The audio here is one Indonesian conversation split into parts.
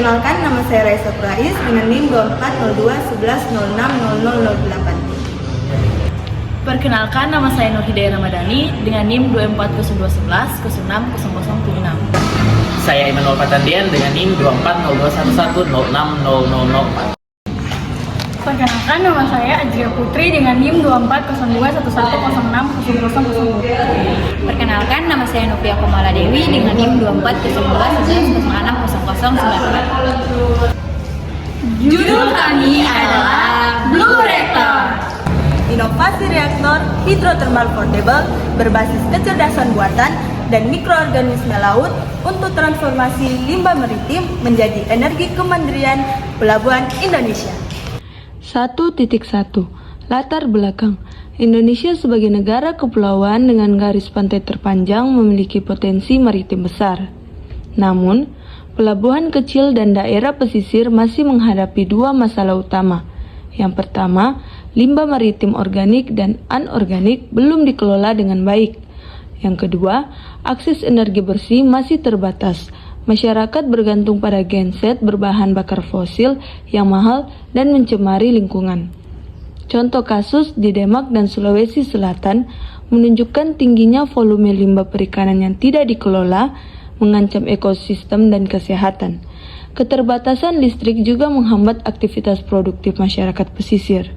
Perkenalkan, nama saya Raisa Prais dengan NIM 240211060008. Perkenalkan, nama saya Nur Hidayah Ramadhani dengan NIM 240211060076. Saya Immanuel Patandian dengan NIM 240211060004. Perkenalkan, nama saya Ajria Putri dengan NIM 240211060000. Perkenalkan, nama saya Nufia Komala Dewi dengan NIM 240211060094. Judul kami adalah Blue Reactor. Inovasi reaktor hidrotermal portable berbasis kecerdasan buatan dan mikroorganisme laut untuk transformasi limbah maritim menjadi energi kemandirian pelabuhan Indonesia. 1.1 Latar belakang. Indonesia sebagai negara kepulauan dengan garis pantai terpanjang memiliki potensi maritim besar. Namun, pelabuhan kecil dan daerah pesisir masih menghadapi dua masalah utama. Yang pertama, limbah maritim organik dan anorganik belum dikelola dengan baik. Yang kedua, akses energi bersih masih terbatas. Masyarakat bergantung pada genset berbahan bakar fosil yang mahal dan mencemari lingkungan. Contoh kasus di Demak dan Sulawesi Selatan menunjukkan tingginya volume limbah perikanan yang tidak dikelola mengancam ekosistem dan kesehatan. Keterbatasan listrik juga menghambat aktivitas produktif masyarakat pesisir.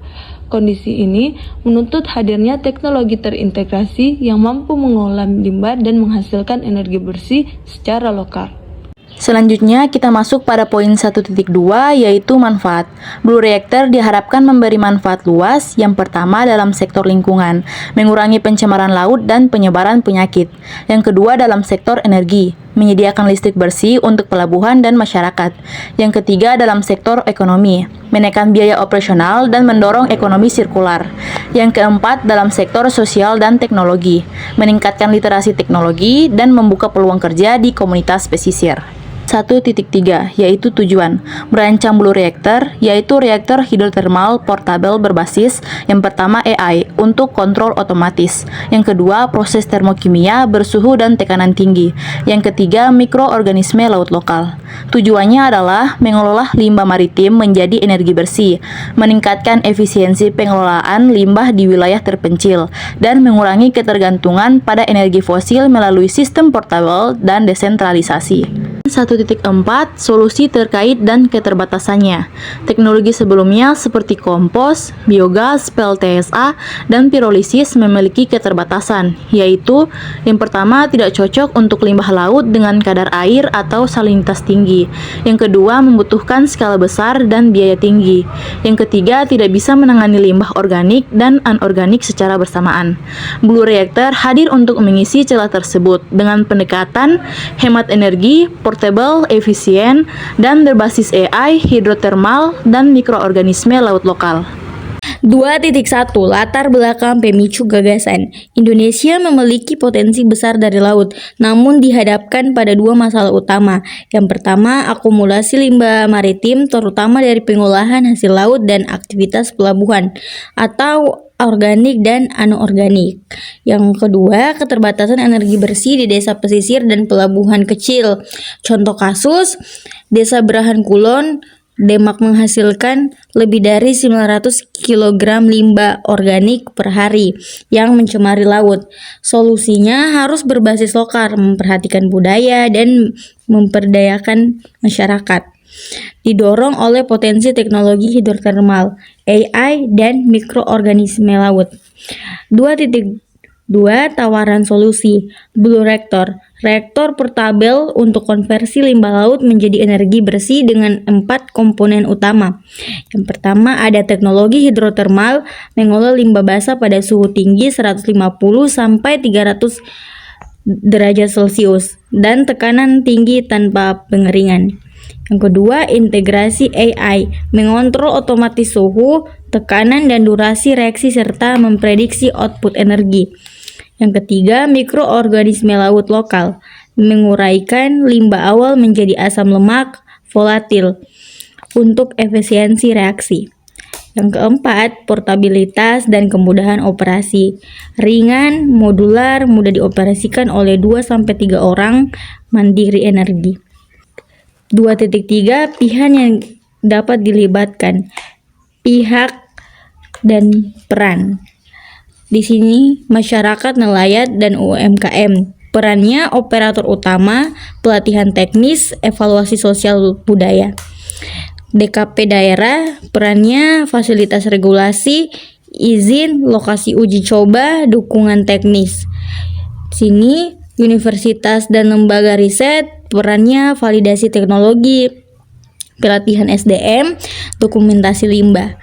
Kondisi ini menuntut hadirnya teknologi terintegrasi yang mampu mengolah limbah dan menghasilkan energi bersih secara lokal. Selanjutnya kita masuk pada poin 1.2 yaitu manfaat. Blue Reactor diharapkan memberi manfaat luas. Yang pertama dalam sektor lingkungan, mengurangi pencemaran laut dan penyebaran penyakit. Yang kedua dalam sektor energi, menyediakan listrik bersih untuk pelabuhan dan masyarakat. Yang ketiga dalam sektor ekonomi, menekan biaya operasional dan mendorong ekonomi sirkular. Yang keempat dalam sektor sosial dan teknologi, meningkatkan literasi teknologi dan membuka peluang kerja di komunitas pesisir. 1.3 yaitu tujuan merancang Blue Reactor, yaitu reaktor hidrotermal portable berbasis yang pertama AI untuk kontrol otomatis, yang kedua proses termokimia bersuhu dan tekanan tinggi, yang ketiga mikroorganisme laut lokal. Tujuannya adalah mengelola limbah maritim menjadi energi bersih, meningkatkan efisiensi pengelolaan limbah di wilayah terpencil, dan mengurangi ketergantungan pada energi fosil melalui sistem portable dan desentralisasi. 1.4 Solusi terkait dan keterbatasannya. Teknologi sebelumnya seperti kompos, biogas, PLTSA, dan pirolisis memiliki keterbatasan, yaitu yang pertama tidak cocok untuk limbah laut dengan kadar air atau salinitas tinggi. Yang kedua membutuhkan skala besar dan biaya tinggi. Yang ketiga tidak bisa menangani limbah organik dan anorganik secara bersamaan. Blue Reactor hadir untuk mengisi celah tersebut dengan pendekatan hemat energi, portable, efisien, dan berbasis AI, hidrotermal, dan mikroorganisme laut lokal. 2.1 Latar belakang pemicu gagasan. Indonesia memiliki potensi besar dari laut, namun dihadapkan pada dua masalah utama. Yang pertama, akumulasi limbah maritim, terutama dari pengolahan hasil laut dan aktivitas pelabuhan, atau organik dan anorganik. Yang kedua, keterbatasan energi bersih di desa pesisir dan pelabuhan kecil. Contoh kasus, Desa Berahan Kulon, Demak menghasilkan lebih dari 900 kg limbah organik per hari yang mencemari laut. Solusinya harus berbasis lokal, memperhatikan budaya dan memperdayakan masyarakat. Didorong oleh potensi teknologi hidrotermal, AI, dan mikroorganisme laut. 2.2 Tawaran solusi. Blue Reactor, reaktor portabel untuk konversi limbah laut menjadi energi bersih dengan 4 komponen utama. Yang pertama ada teknologi hidrotermal, mengolah limbah basah pada suhu tinggi 150 sampai 300 derajat Celcius dan tekanan tinggi tanpa pengeringan. Yang kedua, integrasi AI, mengontrol otomatis suhu, tekanan, dan durasi reaksi serta memprediksi output energi. Yang ketiga, mikroorganisme laut lokal, menguraikan limbah awal menjadi asam lemak volatil untuk efisiensi reaksi. Yang keempat, portabilitas dan kemudahan operasi. Ringan, modular, mudah dioperasikan oleh 2-3 orang, mandiri energi. 2.3 pihak yang dapat dilibatkan. Pihak dan peran. Di sini masyarakat, nelayan, dan UMKM. Perannya operator utama, pelatihan teknis, evaluasi sosial budaya. DKP daerah, perannya fasilitas regulasi, izin, lokasi uji coba, dukungan teknis. Sini universitas dan lembaga riset, perannya validasi teknologi, pelatihan SDM, dokumentasi limbah.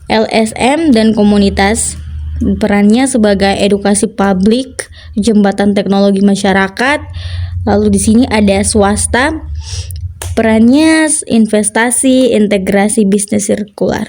LSM dan komunitas, perannya sebagai edukasi publik, jembatan teknologi masyarakat. Lalu di sini ada swasta, perannya investasi, integrasi bisnis sirkular.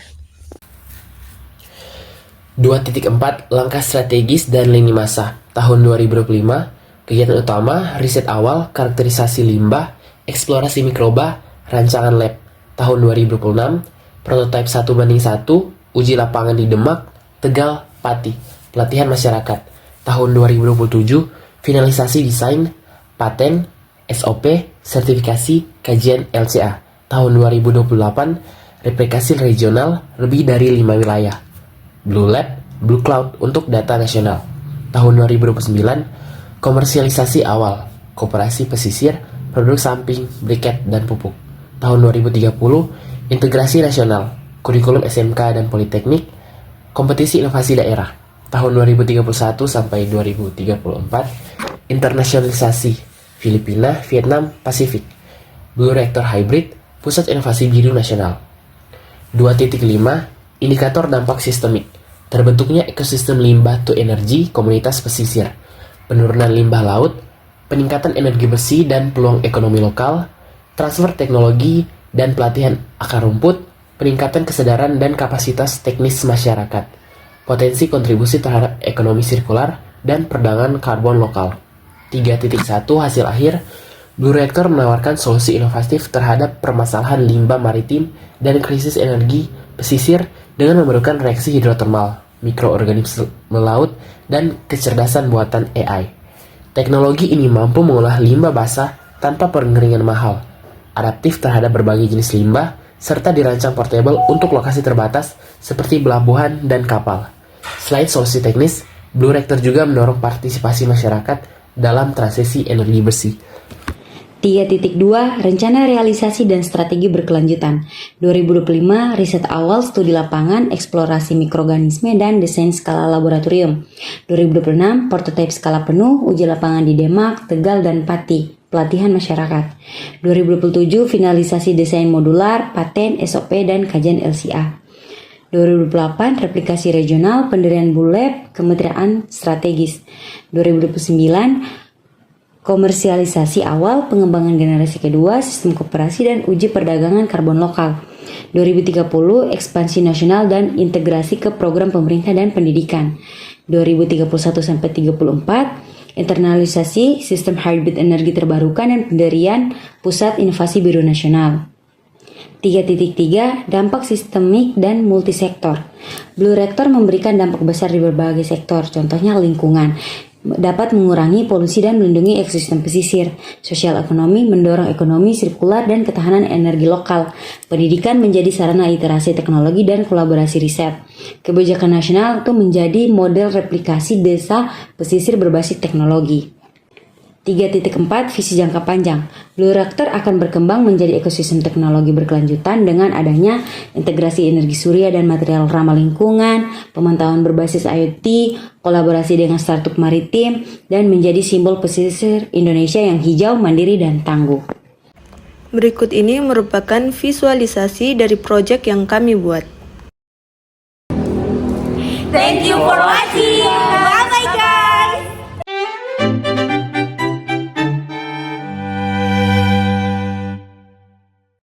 2.4 Langkah strategis dan lini masa tahun 2025. Kegiatan utama, riset awal, karakterisasi limbah, eksplorasi mikroba, rancangan lab. Tahun 2026, prototipe 1:1, uji lapangan di Demak, Tegal, Pati, pelatihan masyarakat. Tahun 2027, finalisasi desain, paten, SOP, sertifikasi, kajian LCA. Tahun 2028, replikasi regional lebih dari 5 wilayah. Blue Lab, Blue Cloud untuk data nasional. Tahun 2029, komersialisasi awal, koperasi pesisir, produk samping, briket, dan pupuk. Tahun 2030, integrasi nasional, kurikulum SMK dan Politeknik, kompetisi inovasi daerah. Tahun 2031 sampai 2034, internasionalisasi, Filipina, Vietnam, Pasifik. Blue Reactor Hybrid, pusat inovasi biru nasional. 2.5 Indikator dampak sistemik, terbentuknya ekosistem limbah to energy komunitas pesisir, penurunan limbah laut, peningkatan energi bersih dan peluang ekonomi lokal, transfer teknologi dan pelatihan akar rumput, peningkatan kesadaran dan kapasitas teknis masyarakat, potensi kontribusi terhadap ekonomi sirkular dan perdagangan karbon lokal. 3.1 Hasil akhir, Blue Reactor menawarkan solusi inovatif terhadap permasalahan limbah maritim dan krisis energi pesisir dengan memerlukan reaksi hidrotermal, mikroorganisme laut, dan kecerdasan buatan AI. Teknologi ini mampu mengolah limbah basah tanpa pengeringan mahal, adaptif terhadap berbagai jenis limbah, serta dirancang portable untuk lokasi terbatas seperti pelabuhan dan kapal. Selain solusi teknis, Blue Reactor juga mendorong partisipasi masyarakat dalam transisi energi bersih. 3.2 Rencana realisasi dan strategi berkelanjutan 2025 Riset awal, studi lapangan, eksplorasi mikroorganisme, dan desain skala laboratorium. 2026 Prototipe skala penuh, uji lapangan di Demak, Tegal, dan Pati, pelatihan masyarakat. 2027 Finalisasi desain modular, paten, SOP, dan kajian LCA. 2028 Replikasi regional, pendirian Blue Lab, kementerian strategis. 2029 Komersialisasi awal, pengembangan generasi kedua, sistem koperasi, dan uji perdagangan karbon lokal. 2030 Ekspansi nasional dan integrasi ke program pemerintah dan pendidikan. 2031-34 Internalisasi sistem hybrid energi terbarukan dan pendirian Pusat Inovasi Biru Nasional. 3.3 Dampak sistemik dan multisektor. Blue Reactor memberikan dampak besar di berbagai sektor, contohnya lingkungan, dapat mengurangi polusi dan melindungi ekosistem pesisir. Sosial ekonomi, mendorong ekonomi sirkular dan ketahanan energi lokal. Pendidikan menjadi sarana iterasi teknologi dan kolaborasi riset. Kebijakan nasional itu menjadi model replikasi desa pesisir berbasis teknologi. 3.4 Visi jangka panjang. Blue Reactor akan berkembang menjadi ekosistem teknologi berkelanjutan dengan adanya integrasi energi surya dan material ramah lingkungan, pemantauan berbasis IoT, kolaborasi dengan startup maritim, dan menjadi simbol pesisir Indonesia yang hijau, mandiri, dan tangguh. Berikut ini merupakan visualisasi dari proyek yang kami buat. Thank you for watching.